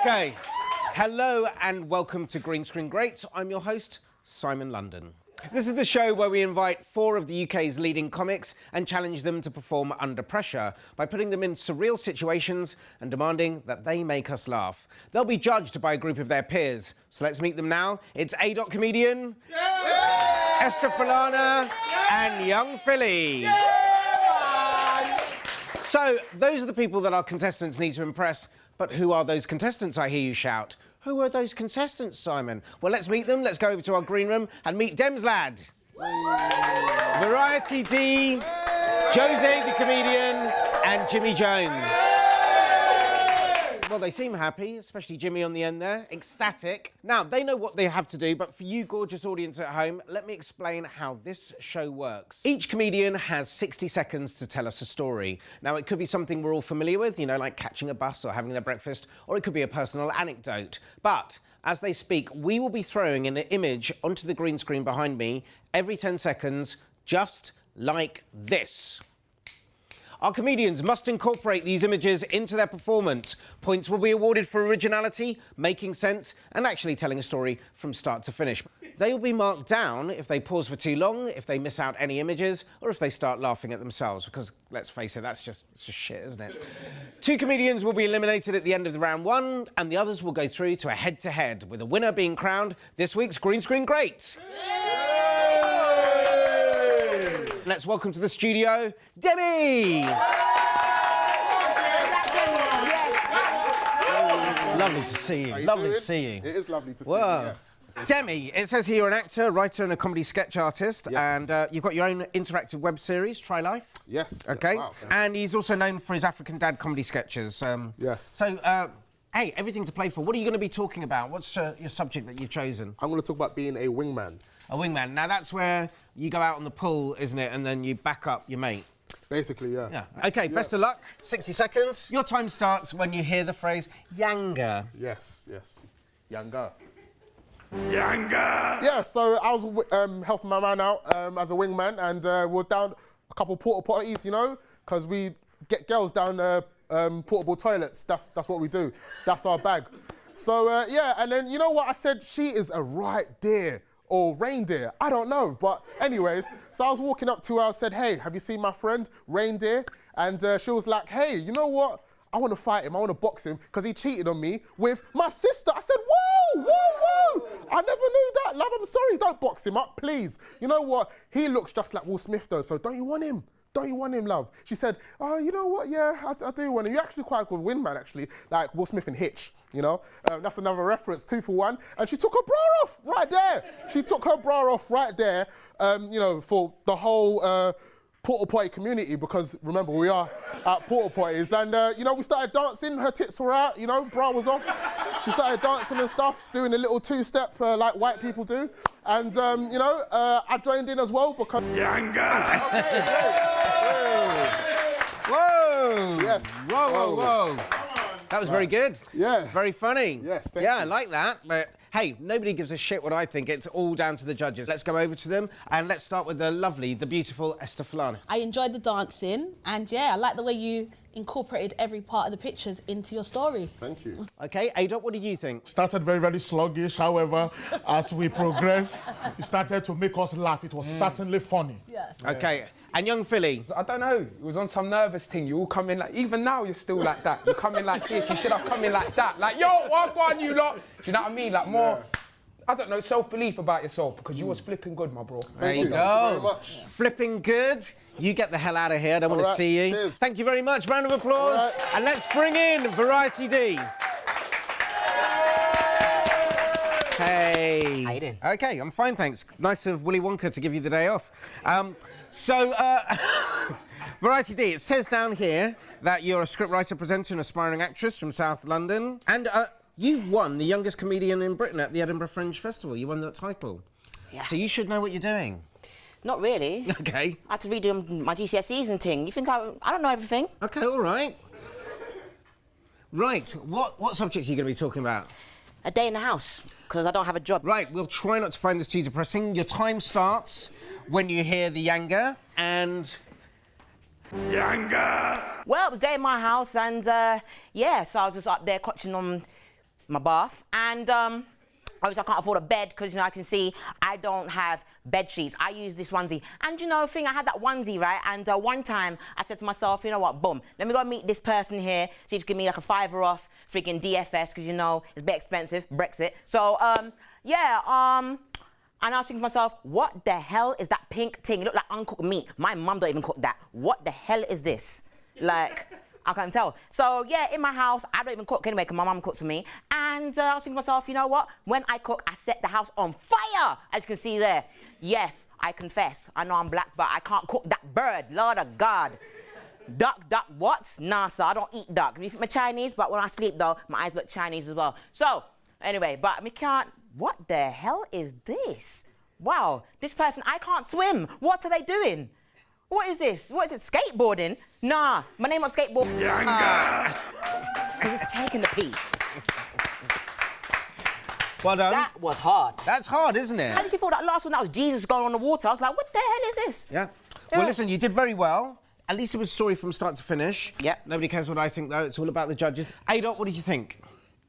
Okay, hello and welcome to Green Screen Greats. I'm your host, Simon London. This is the show where we invite 4 of the UK's leading comics and challenge them to perform under pressure by putting them in surreal situations and demanding that they make us laugh. They'll be judged by a group of their peers. So let's meet them now. It's A. Comedian, Esther Falana, and Young Philly. So those are the people that our contestants need to impress. But who are those contestants, I hear you shout? Who are those contestants, Simon? Well, let's meet them. Let's go over to our green room and meet Dem's lad. Variety D, Jose the comedian, and Jimmy Jones. Well, they seem happy, especially Jimmy on the end there, ecstatic. Now, they know what they have to do, but for you gorgeous audience at home, let me explain how this show works. Each comedian has 60 seconds to tell us a story. Now, it could be something we're all familiar with, you know, like catching a bus or having their breakfast, or it could be a personal anecdote. But as they speak, we will be throwing an image onto the green screen behind me every 10 seconds, just like this. Our comedians must incorporate these images into their performance. Points will be awarded for originality, making sense, and actually telling a story from start to finish. They will be marked down if they pause for too long, if they miss out any images, or if they start laughing at themselves, because, let's face it, it's just shit, isn't it? 2 comedians will be eliminated at the end of the round 1, and the others will go through to a head-to-head, with a winner being crowned this week's Green Screen Greats. Let's welcome to the studio, Demi! Lovely to see you. Lovely to see you. It is lovely to see you, yes. Demi, it says here you're an actor, writer and a comedy sketch artist, and you've got your own interactive web series, Try Life. Yes. Okay. Wow. And he's also known for his African Dad comedy sketches. Yes. So, hey, everything to play for. What are you going to be talking about? What's your subject that you've chosen? I'm going to talk about being a wingman. A wingman. Now, that's where you go out on the pool, isn't it? And then you back up your mate. Basically, yeah. Yeah. OK, best of luck. 60 seconds. Your time starts when you hear the phrase, Yanga. Yes, yes. Yanga. Yanga! Yeah, so I was helping my man out as a wingman, and we're down a couple porta potties, you know, because we get girls down portable toilets. That's what we do. That's our bag. So, yeah, and then, you know what? I said, she is a right dear. Or reindeer, I don't know. But anyways, so I was walking up to her, I said, hey, have you seen my friend, Reindeer? And she was like, hey, you know what? I want to fight him, I want to box him, because he cheated on me with my sister. I said, whoa, whoa, whoa. I never knew that, love, I'm sorry, don't box him up, please. You know what? He looks just like Will Smith though, so don't you want him? Don't you want him, love? She said, oh, you know what, yeah, I do want him. You're actually quite a good wingman, actually, like Will Smith and Hitch, you know? That's another reference, 2 for 1. And she took her bra off right there. She took her bra off right there, you know, for the whole porta potty community, because remember, we are at porta potties. And, you know, we started dancing, her tits were out, you know, bra was off. She started dancing and stuff, doing a little 2-step like white people do. And, you know, I joined in as well because... Yanga! Okay, whoa! Yes. Whoa, whoa, whoa. That was very good. Yeah. Very funny. Yes, thank Yeah, you. I like that, but hey, nobody gives a shit what I think. It's all down to the judges. Let's go over to them, and let's start with the lovely, the beautiful Esther Falana. I enjoyed the dancing, and yeah, I like the way you incorporated every part of the pictures into your story. Thank you. Okay, Adot, what did you think? Started very, very sluggish. However, as we progress, it started to make us laugh. It was certainly funny. Yes. Okay, and young Philly? I don't know, it was on some nervous thing. You all come in like, even now you're still like that. You come in like this, you should have come in like that. Like, yo, what on you lot? Do you know what I mean? Like more, I don't know, self-belief about yourself, because you was flipping good, my bro. There you go. Thank you very much. Flipping good. You get the hell out of here. I don't want to see you. Cheers. Thank you very much. Round of applause. And let's bring in Variety D. Hey. How you doing? Okay, I'm fine, thanks. Nice of Willy Wonka to give you the day off. Variety D, it says down here that you're a scriptwriter, presenter and aspiring actress from South London. And you've won the youngest comedian in Britain at the Edinburgh Fringe Festival. You won that title. Yeah. So you should know what you're doing. Not really. Okay. I had to redo my GCSEs and thing. You think I don't know everything? Okay, all right. Right, what subjects are you going to be talking about? A day in the house, because I don't have a job. Right, we'll try not to find this too depressing. Your time starts when you hear the Yanga, and... Yanga! Well, it was a day in my house, and yeah, so I was just up there watching on my bath, and obviously I can't afford a bed because, you know, I can see I don't have bed sheets. I use this onesie. And you know, I had that onesie, right? And one time I said to myself, you know what, boom, let me go meet this person here, see if you give me like a $5 off freaking DFS, because you know, it's a bit expensive, Brexit. So, and I was thinking to myself, what the hell is that pink thing? It looked like uncooked meat. My mum don't even cook that. What the hell is this? Like, I can't tell. So yeah, in my house, I don't even cook anyway, because my mum cooks for me. And I was thinking to myself, you know what? When I cook, I set the house on fire, as you can see there. Yes, I confess, I know I'm black, but I can't cook that bird, Lord of God. Duck, what? Nah, sir, I don't eat duck. You think I'm Chinese, but when I sleep though, my eyes look Chinese as well. So, anyway, but I can't, what the hell is this? Wow, this person, I can't swim. What are they doing? What is this? What is it, skateboarding? Nah, my name on skateboard. Yanga! Because it's taking the pee. Well done. That was hard. That's hard, isn't it? How did you feel that last one? That was Jesus going on the water. I was like, what the hell is this? Yeah. Well, listen, you did very well. At least it was a story from start to finish. Yep. Nobody cares what I think, though. It's all about the judges. Adot, what did you think?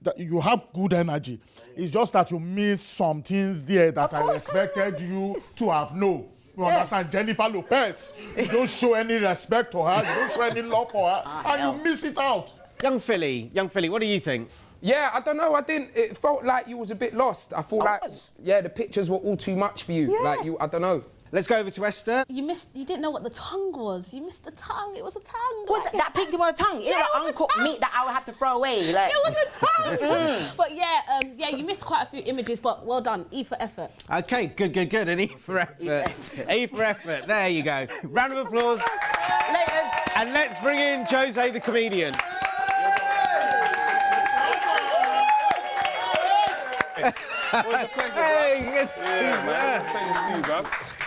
That you have good energy. It's just that you miss some things there that I expected you to have known. You understand? Jennifer Lopez. You don't show any respect to her. You don't show any love for her. And you miss it out. Young Philly, what do you think? Yeah, I don't know. It felt like you was a bit lost. I feel like, yeah, the pictures were all too much for you. Yeah. Like I don't know. Let's go over to Esther. You didn't know what the tongue was. You missed the tongue. It was a tongue. What's that pig to a tongue? You know, like uncooked meat that I would have to throw away. Like. It was a tongue. But yeah, you missed quite a few images, but well done. E for effort. Okay, good. And E for effort. E for effort. There you go. Round of applause. Laters. And let's bring in Jose the comedian. It was a pleasure, Hey, good. Yeah, man. It was a pleasure to see you, bro.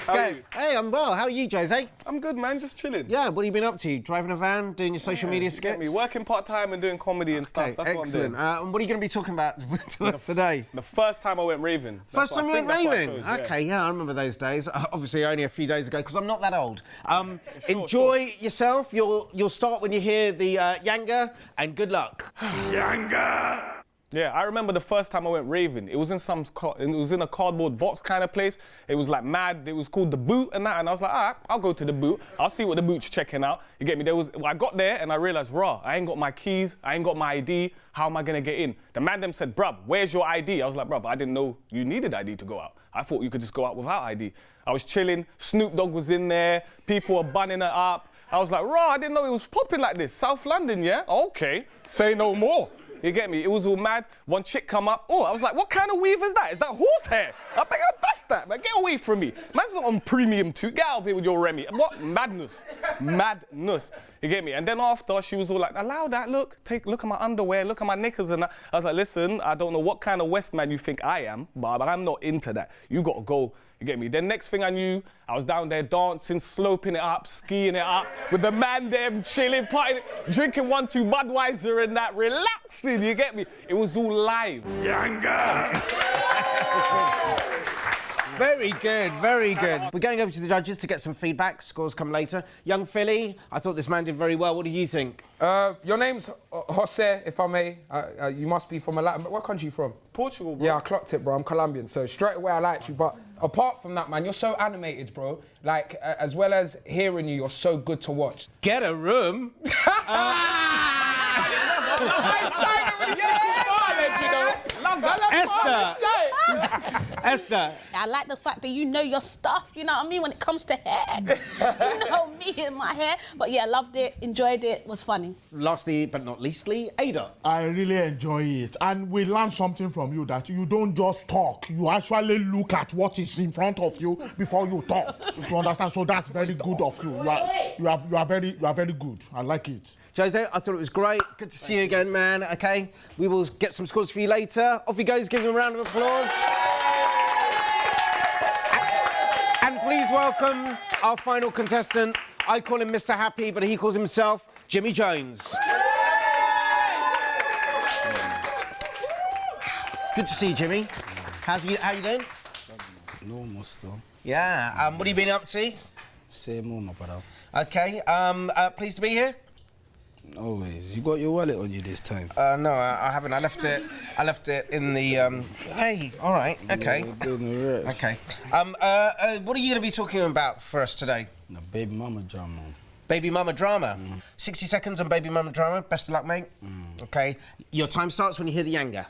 How are you? Hey, I'm well. How are you, Jose? I'm good, man. Just chilling. Yeah, what have you been up to? Driving a van, doing your social media skits? Get me working part-time and doing comedy and stuff. That's excellent. what I'm doing. And what are you going to be talking about to us today? The first time I went raving. First time you went raving? Chose, yeah. Okay, yeah, I remember those days. Obviously, only a few days ago, because I'm not that old. Enjoy yourself. You'll start when you hear the Yanga, and good luck. Yanga! Yeah, I remember the first time I went raving. It was in a cardboard box kind of place. It was like mad. It was called The Boot and that. And I was like, all right, I'll go to The Boot. I'll see what The Boot's checking out. You get me? I got there and I realized, I ain't got my keys. I ain't got my ID. How am I going to get in? The man them said, bruv, where's your ID? I was like, bruv, I didn't know you needed ID to go out. I thought you could just go out without ID. I was chilling. Snoop Dogg was in there. People were bunning it up. I was like, I didn't know it was popping like this. South London, yeah? Okay. Say no more. You get me? It was all mad. One chick come up. Oh, I was like, what kind of weave is that? Is that horsehair? I think I bust that, man. Get away from me. Man's not on premium too. Get out of here with your Remy. What? Madness. Madness. You get me? And then after, she was all like, allow that. Look at my underwear. Look at my knickers and that. I was like, listen, I don't know what kind of West man you think I am, but I'm not into that. You got to go. You get me? Then next thing I knew, I was down there dancing, sloping it up, skiing it up, with the man them chilling, partying, drinking 1-2 Budweiser and that, relaxing, you get me? It was all live. Yanga! Very good, very good. We're going over to the judges to get some feedback. Scores come later. Young Philly, I thought this man did very well. What do you think? Your name's Jose, if I may. You must be from a Latin. What country you from? Portugal, bro. Yeah, I clocked it, bro. I'm Colombian, so straight away I liked you. But apart from that, man, you're so animated, bro. Like, as well as hearing you, you're so good to watch. Get a room. Esther. I like the fact that you know your stuff, you know what I mean, when it comes to hair. You know me and my hair. But yeah, loved it, enjoyed it, was funny. Lastly, but not leastly, Ada. I really enjoy it. And we learned something from you, that you don't just talk. You actually look at what is in front of you before you talk. You understand? So that's very good of you. You are very good. I like it. Jose, I thought it was great. Good to see you again, man. Okay, we will get some scores for you later. Off he goes. Give him a round of applause. And please welcome our final contestant. I call him Mr. Happy, but he calls himself Jimmy Jones. Good to see you, Jimmy. How you doing? Normal still. Yeah. What have you been up to? Same normal, brother. Okay. Pleased to be here. Always. You got your wallet on you this time. No, I haven't. I left it in the. Hey, all right, okay. Yeah, doing the rest. Okay. What are you going to be talking about for us today? The baby mama drama. Baby mama drama. 60 seconds on baby mama drama. Best of luck, mate. Okay. Your time starts when you hear the Yanga.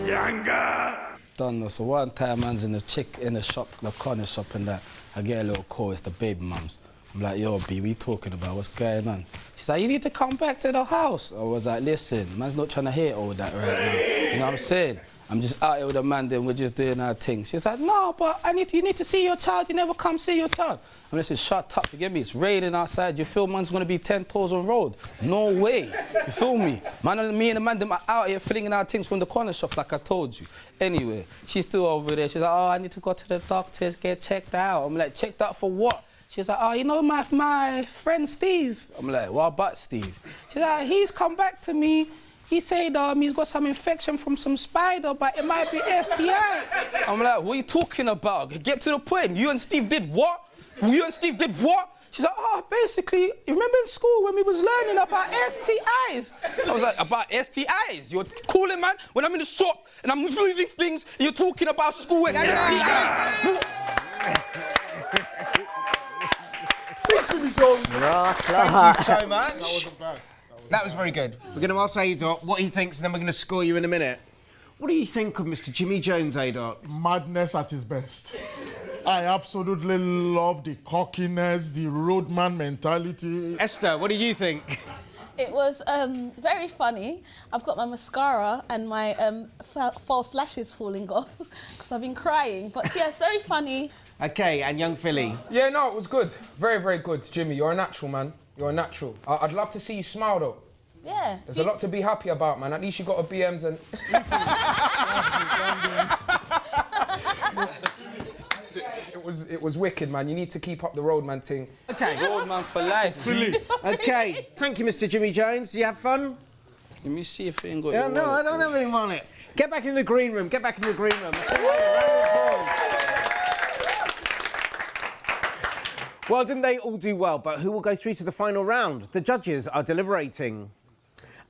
Yanga! Done this. So one time, man's in the shop, the corner shop, and that. I get a little call. It's the baby mums. I'm like, yo, B, what you talking about? What's going on? She's like, you need to come back to the house. I was like, listen, man's not trying to hear all that right now. You know what I'm saying? I'm just out here with a man, then we're just doing our thing. She's like, no, but you need to see your child. You never come see your child. I'm listen, shut up, you get me? It's raining outside. You feel man's gonna be 10 toes on road? No way. You feel me? Man, me and the man, them are out here flinging our things from the corner shop, like I told you. Anyway, she's still over there. She's like, oh, I need to go to the doctors, get checked out. I'm like, checked out for what? She's like, oh, you know my friend Steve. I'm like, what about Steve? She's like, he's come back to me. He said he's got some infection from some spider, but it might be STI. I'm like, what are you talking about? Get to the point. You and Steve did what? You and Steve did what? She's like, oh, basically, you remember in school when we was learning about STIs? I was like, about STIs? You're cooling, man? When I'm in the shop and I'm moving things, and you're talking about school and STIs. Thank you so much. That wasn't bad. That was very good. We're going to ask A-Dot what he thinks, and then we're going to score you in a minute. What do you think of Mr. Jimmy Jones, A-Dot? Madness at his best. I absolutely love the cockiness, the roadman mentality. Esther, what do you think? It was very funny. I've got my mascara and my false lashes falling off because I've been crying. But yeah, it's very funny. Okay, and young Philly? Yeah, no, it was good. Very, very good, Jimmy. You're a natural, man. You're a natural. I'd love to see you smile, though. Yeah. There's a lot to be happy about, man. At least you got a BMs and... It was wicked, man. You need to keep up the roadman thing. Okay. Roadman for life. Okay. Thank you, Mr. Jimmy Jones. Do you have fun? Let me see if it ain't got Yeah, your no, I wallet, don't please. have anything on it. Get back in the green room. Get back in the green room. Round of applause. Well, didn't they all do well? But who will go through to the final round? The judges are deliberating.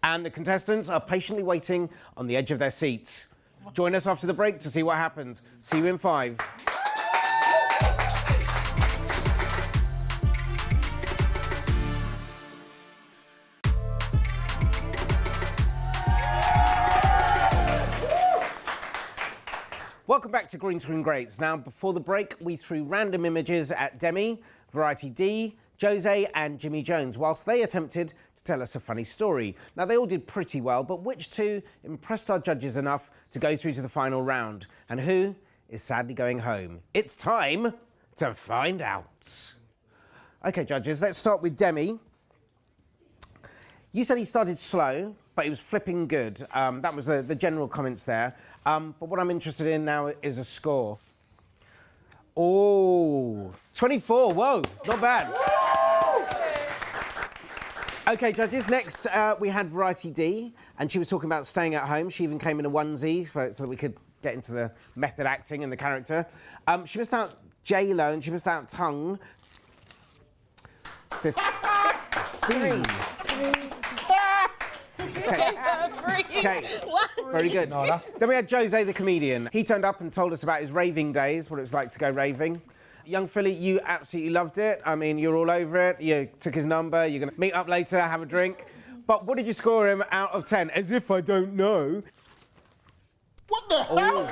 And the contestants are patiently waiting on the edge of their seats. Join us after the break to see what happens. See you in 5. Welcome back to Green Screen Greats. Now, before the break, we threw random images at Demi, Variety D, Jose and Jimmy Jones, whilst they attempted to tell us a funny story. Now, they all did pretty well, but which two impressed our judges enough to go through to the final round? And who is sadly going home? It's time to find out. OK, judges, let's start with Demi. You said he started slow, but he was flipping good. That was the general comments there. But what I'm interested in now is a score. Oh, 24, whoa, not bad. OK, judges, next we had Variety D, and she was talking about staying at home. She even came in a onesie so that we could get into the method acting and the character. She missed out J-Lo and she missed out Tongue. 15. Okay. Very good. No, Then we had Jose the comedian. He turned up and told us about his raving days, what it was like to go raving. Young Philly, you absolutely loved it. I mean, you're all over it. You took his number. You're going to meet up later, have a drink. But what did you score him out of 10? As if I don't know. What the hell?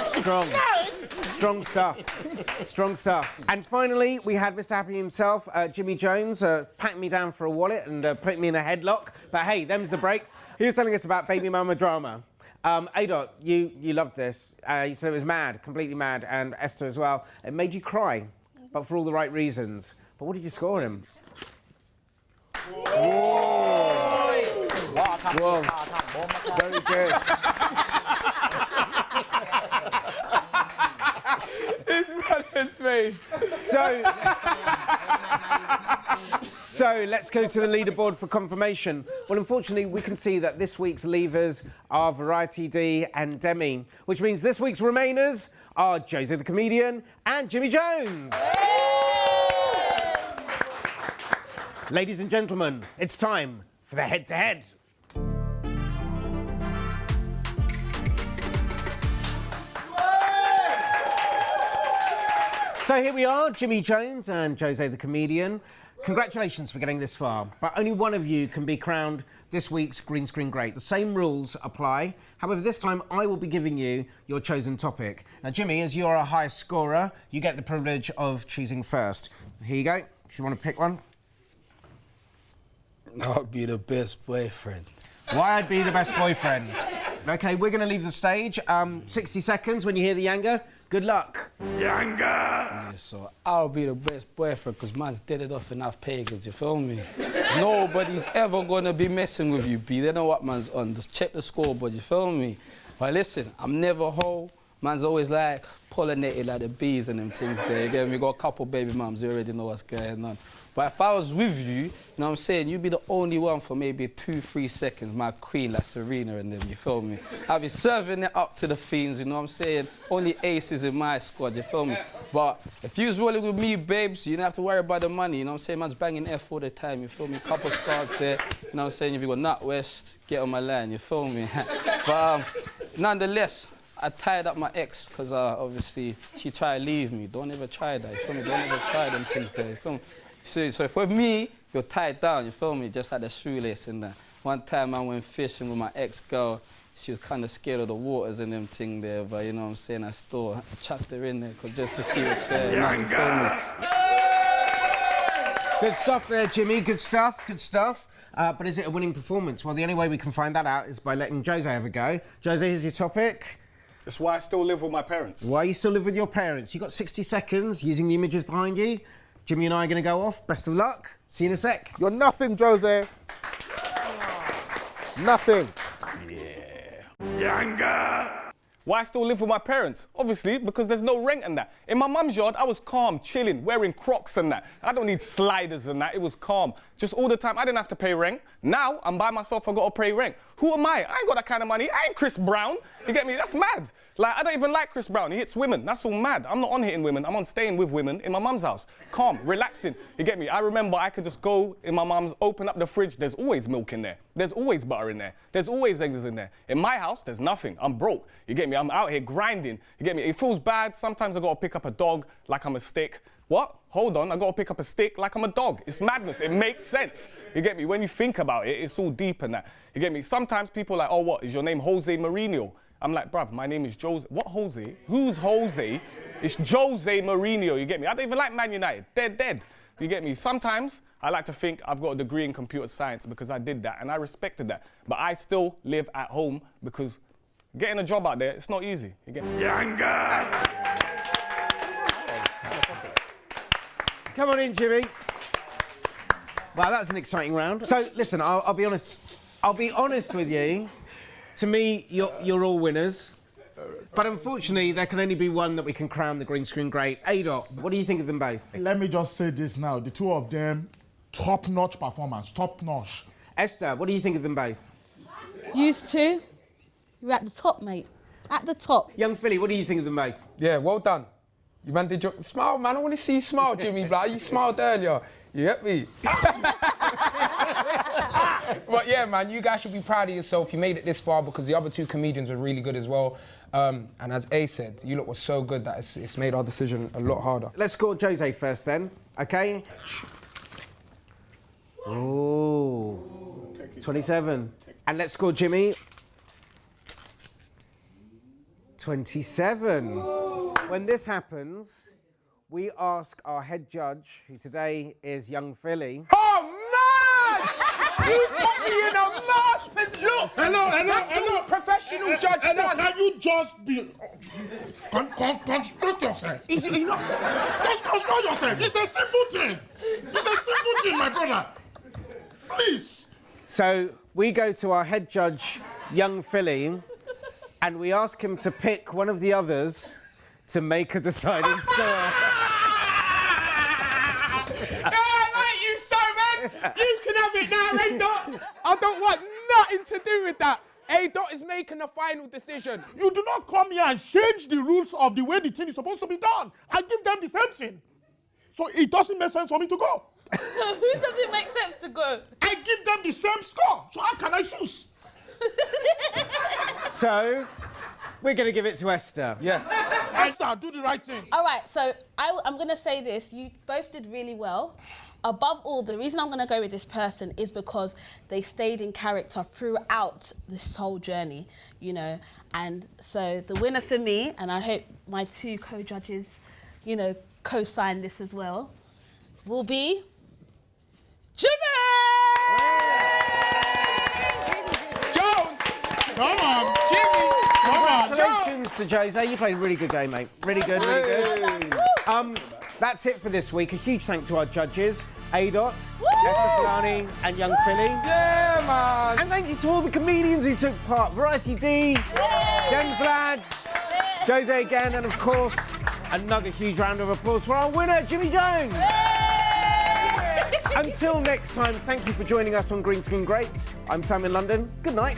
Strong. Strong stuff. Strong stuff. And finally, we had Mr. Happy himself, Jimmy Jones, patting me down for a wallet and putting me in a headlock. But hey, them's the breaks. He was telling us about baby mama drama. A-Dot, you loved this. You said it was mad, completely mad, and Esther as well. It made you cry, but for all the right reasons. But what did you score him? Whoa. Whoa. Very good. His brother's face. So let's go to the leaderboard for confirmation. Well, unfortunately, we can see that this week's leavers are Variety D and Demi, which means this week's remainers are Jose the comedian and Jimmy Jones. Ladies and gentlemen, it's time for the head-to-head. So here we are, Jimmy Jones and Jose the comedian. Congratulations for getting this far, but only one of you can be crowned this week's Green Screen Great. The same rules apply. However, this time I will be giving you your chosen topic. Now, Jimmy, as you're a high scorer, you get the privilege of choosing first. Here you go, if you want to pick one. I'll be the best boyfriend. Why I'd be the best boyfriend. Okay, we're going to leave the stage. 60 seconds when you hear the Yanga. Good luck. Yanga! Yeah, so I'll be the best boyfriend because man's dead it off enough pagans, you feel me? Nobody's ever gonna be messing with you, B. They know what man's on. Just check the scoreboard, you feel me? But listen, I'm never whole. Man's always like pollinated like the bees and them things there. Again, we got a couple baby mums, you already know what's going on. But if I was with you, you know what I'm saying, you'd be the only one for maybe 2-3 seconds, my queen like Serena and them, you feel me? I'll be serving it up to the fiends, you know what I'm saying? Only aces in my squad, you feel me? But if you was rolling with me, babes, you don't have to worry about the money, you know what I'm saying? Man's banging F all the time, you feel me? Couple stars there, you know what I'm saying? If you got Nut West, get on my line, you feel me? But nonetheless, I tied up my ex because obviously she tried to leave me. Don't ever try that, you feel me? Don't ever try them things there, you feel me? So if with me, you're tied down, you feel me? Just had a shoelace in there. One time I went fishing with my ex-girl. She was kind of scared of the waters and them thing there, but you know what I'm saying? I still chucked her in there just to see what's going on, you feel me? Good stuff there, Jimmy. Good stuff, good stuff. But is it a winning performance? Well, the only way we can find that out is by letting Jose have a go. Jose, here's your topic. That's why I still live with my parents. Why you still live with your parents? You got 60 seconds using the images behind you. Jimmy and I are going to go off. Best of luck. See you in a sec. You're nothing, Jose. Nothing. Why I still live with my parents? Obviously, because there's no rent and that. In my mum's yard, I was calm, chilling, wearing Crocs and that. I don't need sliders and that. It was calm. Just all the time, I didn't have to pay rent. Now, I'm by myself, I gotta pay rent. Who am I? I ain't got that kind of money. I ain't Chris Brown. You get me? That's mad. Like, I don't even like Chris Brown. He hits women. That's all mad. I'm not on hitting women. I'm on staying with women in my mum's house. Calm, relaxing. You get me? I remember I could just go in my mum's, open up the fridge. There's always milk in there. There's always butter in there. There's always eggs in there. In my house, there's nothing. I'm broke. You get me? I'm out here grinding. You get me? It feels bad. Sometimes I gotta pick up a dog like I'm a stick. What? Hold on, I gotta pick up a stick like I'm a dog. It's madness, it makes sense. You get me? When you think about it, it's all deep in that. You get me? Sometimes people are like, oh, what, is your name Jose Mourinho? I'm like, bruv, my name is Jose. What Jose? Who's Jose? It's Jose Mourinho, you get me? I don't even like Man United, they're dead. You get me? Sometimes I like to think I've got a degree in computer science because I did that and I respected that. But I still live at home because getting a job out there, it's not easy. You get me? Yanga! Come on in, Jimmy. Wow, that's an exciting round. So, listen, I'll be honest. I'll be honest with you. To me, you're all winners. But unfortunately, there can only be one that we can crown the Green Screen Great. A-Dot, what do you think of them both? Let me just say this now. The two of them, top-notch performance, top-notch. Esther, what do you think of them both? Used to. You're at the top, mate. At the top. Young Philly, what do you think of them both? Yeah, well done. You man did your smile, man. I want to see you smile, Jimmy. Blah. You smiled earlier. You get me? But yeah, man, you guys should be proud of yourself. You made it this far because the other two comedians were really good as well. And as A said, you lot were so good that it's made our decision a lot harder. Let's score Jose first then, okay? Oh, 27. And let's score Jimmy. 27. When this happens, we ask our head judge, who today is Young Philly. Oh, man! You put me in a mad position. Look! Hello. Professional judge. Can you just be... Concentrate yourself. Just concentrate yourself. It's a simple thing. My brother. Please. So we go to our head judge, Young Philly, and we ask him to pick one of the others to make a deciding score. I like you so, man. You can have it now, A-Dot. I don't want nothing to do with that. A-Dot is making the final decision. You do not come here and change the rules of the way the thing is supposed to be done. I give them the same thing. So it doesn't make sense for me to go. Who does it make sense to go? I give them the same score, so how can I choose? So, we're going to give it to Esther. Yes. Esther, do the right thing. All right, so I'm going to say this. You both did really well. Above all, the reason I'm going to go with this person is because they stayed in character throughout this whole journey, you know. And so the winner for me, and I hope my two co-judges, you know, co-sign this as well, will be Jimmy! Jones! Come on. Jimmy! Come on. Congratulations to Jose. You played really good game, mate. Really good, really good. That's it for this week. A huge thank to our judges, Adot, Esther Fulani, and Young Philly. Yeah, man! And thank you to all the comedians who took part. Variety D, Gems Lads, Jose again, and of course, another huge round of applause for our winner, Jimmy Jones. Until next time, thank you for joining us on Green Screen Greats. I'm Sam in London. Good night.